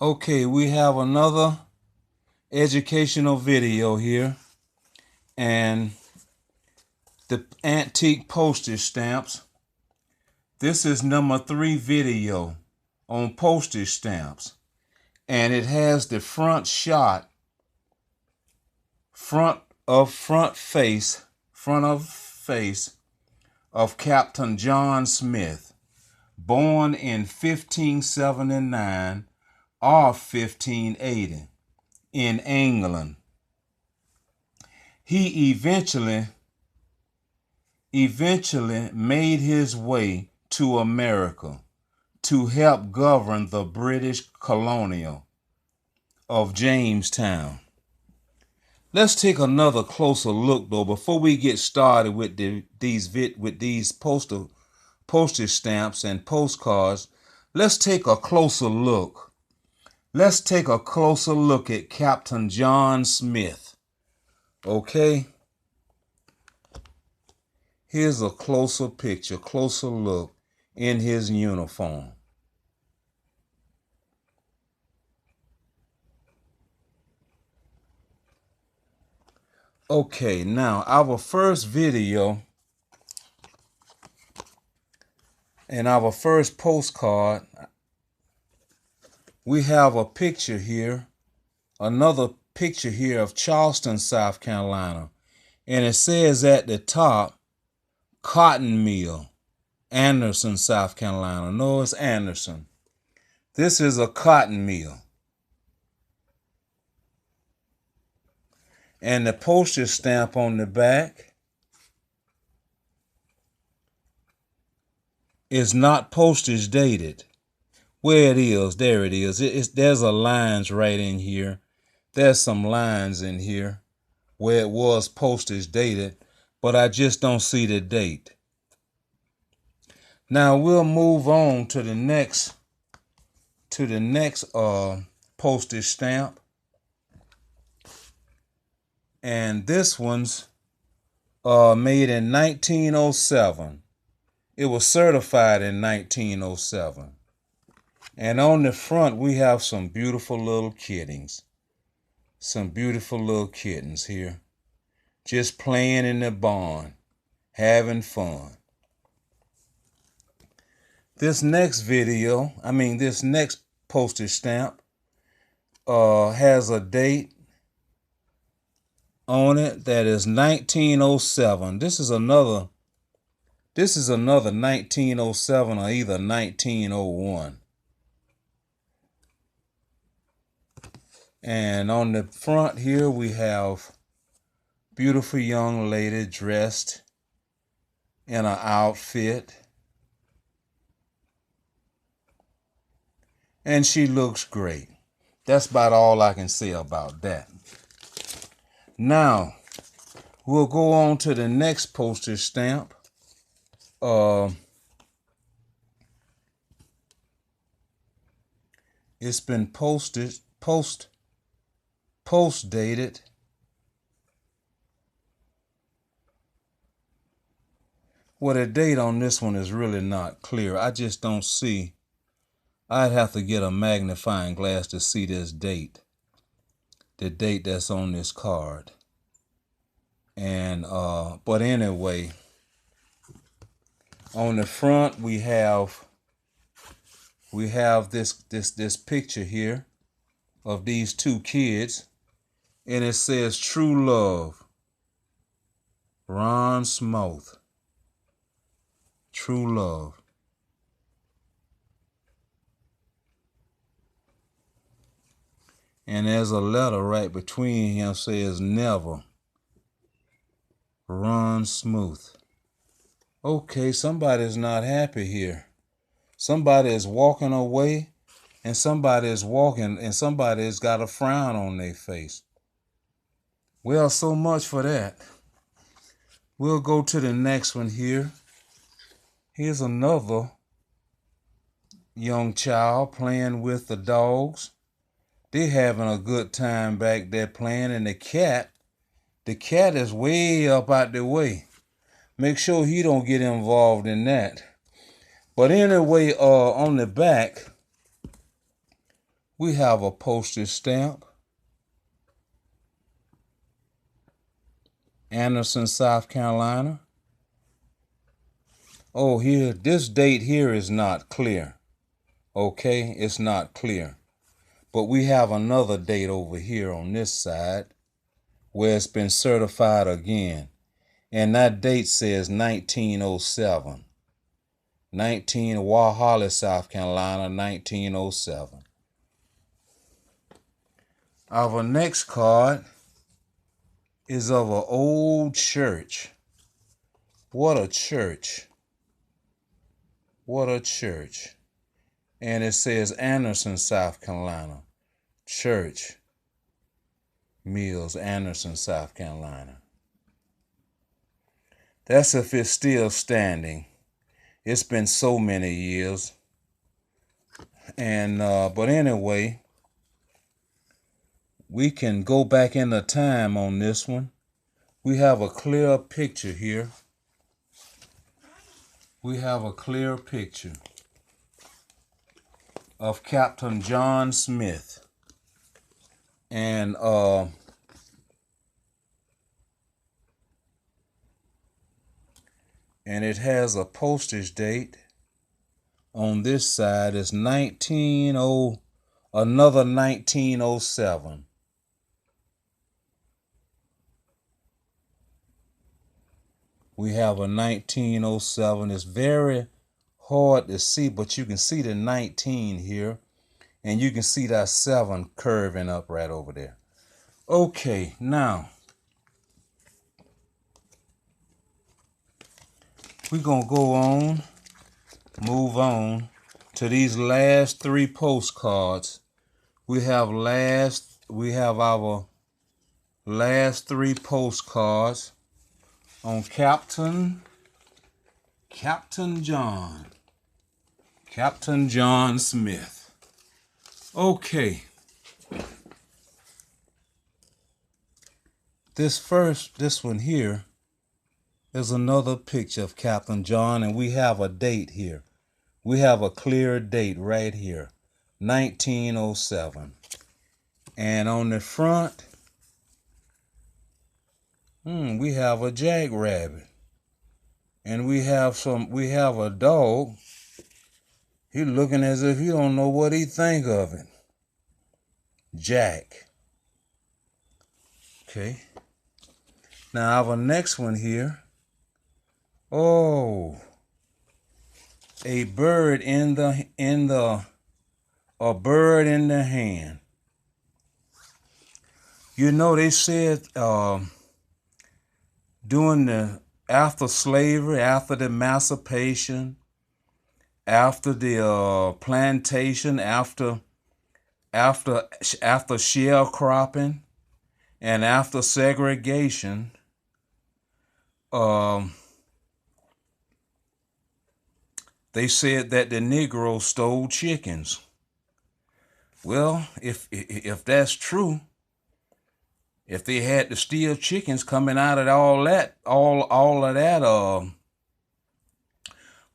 Okay, we have another educational video here, and the antique postage stamps. This is number 3 video on postage stamps, and it has the front shot, front of face of Captain John Smith, born in 1579 or 1580 in England. He eventually made his way to America to help govern the British colonial of Jamestown. Let's take another closer look, though, before we get started with these postage stamps and postcards. Let's take a closer look. Let's take a closer look at Captain John Smith. Okay? Here's a closer picture, closer look in his uniform. Okay, now our first video and our first postcard, we have a picture here, another picture here of Charleston, South Carolina. And it says at the top, Cotton Mill, Anderson, South Carolina. No, it's Anderson. This is a cotton mill. And the postage stamp on the back is not postage dated. Where it is, there it is. There's a lines right in here. There's some lines in here where it was postage dated, but I just don't see the date. Now we'll move on to the next postage stamp. And this one's made in 1907. It was certified in 1907. And on the front, we have some beautiful little kittens. Some beautiful little kittens here. Just playing in the barn, having fun. This next postage stamp has a date on it that is 1907. This is another 1907 or either 1901. And on the front here we have beautiful young lady dressed in an outfit. And she looks great. That's about all I can say about that. Now, we'll go on to the next postage stamp. It's been post dated. Well, the date on this one is really not clear. I just don't see. I'd have to get a magnifying glass to see this date. The date that's on this card. And but anyway, on the front we have this picture here of these two kids, and it says True Love, Ron Smoth. True Love. And there's a letter right between him says never. Ron Smooth. Okay, somebody's not happy here. Somebody is walking away, and somebody is walking, and somebody's got a frown on their face. Well, so much for that. We'll go to the next one here. Here's another young child playing with the dogs. They're having a good time back there playing, and the cat is way up out the way. Make sure he don't get involved in that. But anyway, on the back, We have a postage stamp. Anderson, South Carolina. Oh, here, this date here is not clear. Okay, it's not clear. But we have another date over here on this side where it's been certified again. And that date says 1907. Walhalla, South Carolina, 1907. Our next card is of an old church. What a church. What a church. And it says Anderson, South Carolina. Church Mills, Anderson, South Carolina. That's if it's still standing. It's been so many years. And but anyway, we can go back in the time on this one. We have a clear picture here. We have a clear picture of Captain John Smith. And it has a postage date on this side. It's another 1907. We have a 1907. It's very hard to see, but you can see the 19 here, and you can see that 7 curving up right over there. Okay, now we're going to go on, move on to these last 3 postcards. We have our last 3 postcards on Captain John Smith. Okay. This one here is another picture of Captain John, and we have a date here. We have a clear date right here, 1907. And on the front, we have a jackrabbit. And we have a dog. He's looking as if he don't know what he think of it. Jack. Okay. Now our next one here. Oh, a bird in the hand. You know, they said after slavery, after the emancipation, after the plantation, after sharecropping, and after segregation, they said that the Negroes stole chickens. Well, if that's true, if they had to steal chickens coming out of all of that,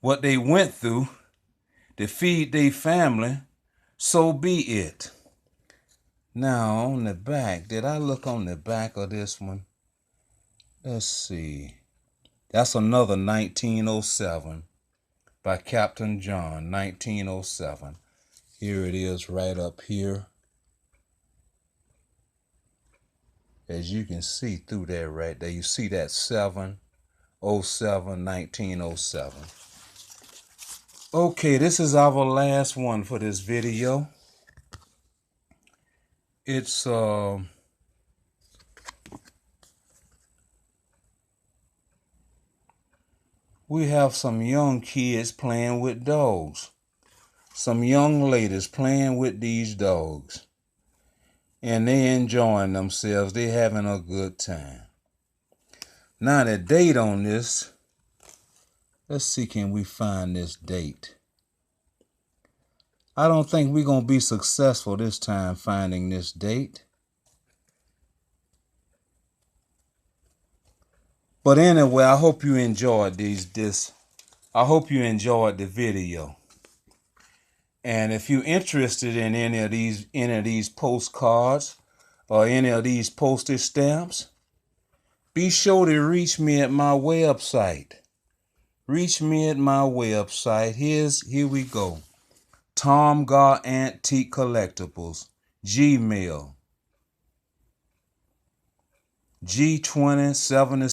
what they went through to feed their family, so be it. Now, on the back, did I look on the back of this one? Let's see. That's another 1907 by Captain John, 1907. Here it is right up here. As you can see through there right there, you see that 707, 1907. Okay, this is our last one for this video. It's we have some young kids playing with dogs. Some young ladies playing with these dogs. And they enjoying themselves. They having a good time. Now the date on this, let's see, can we find this date? I don't think we're going to be successful this time finding this date. But anyway, I hope you enjoyed I hope you enjoyed the video. And if you're interested in any of these postcards or any of these postage stamps, be sure to reach me at my website. Reach me at my website. Here we go. Tom Gar Antique Collectibles, Gmail, G2070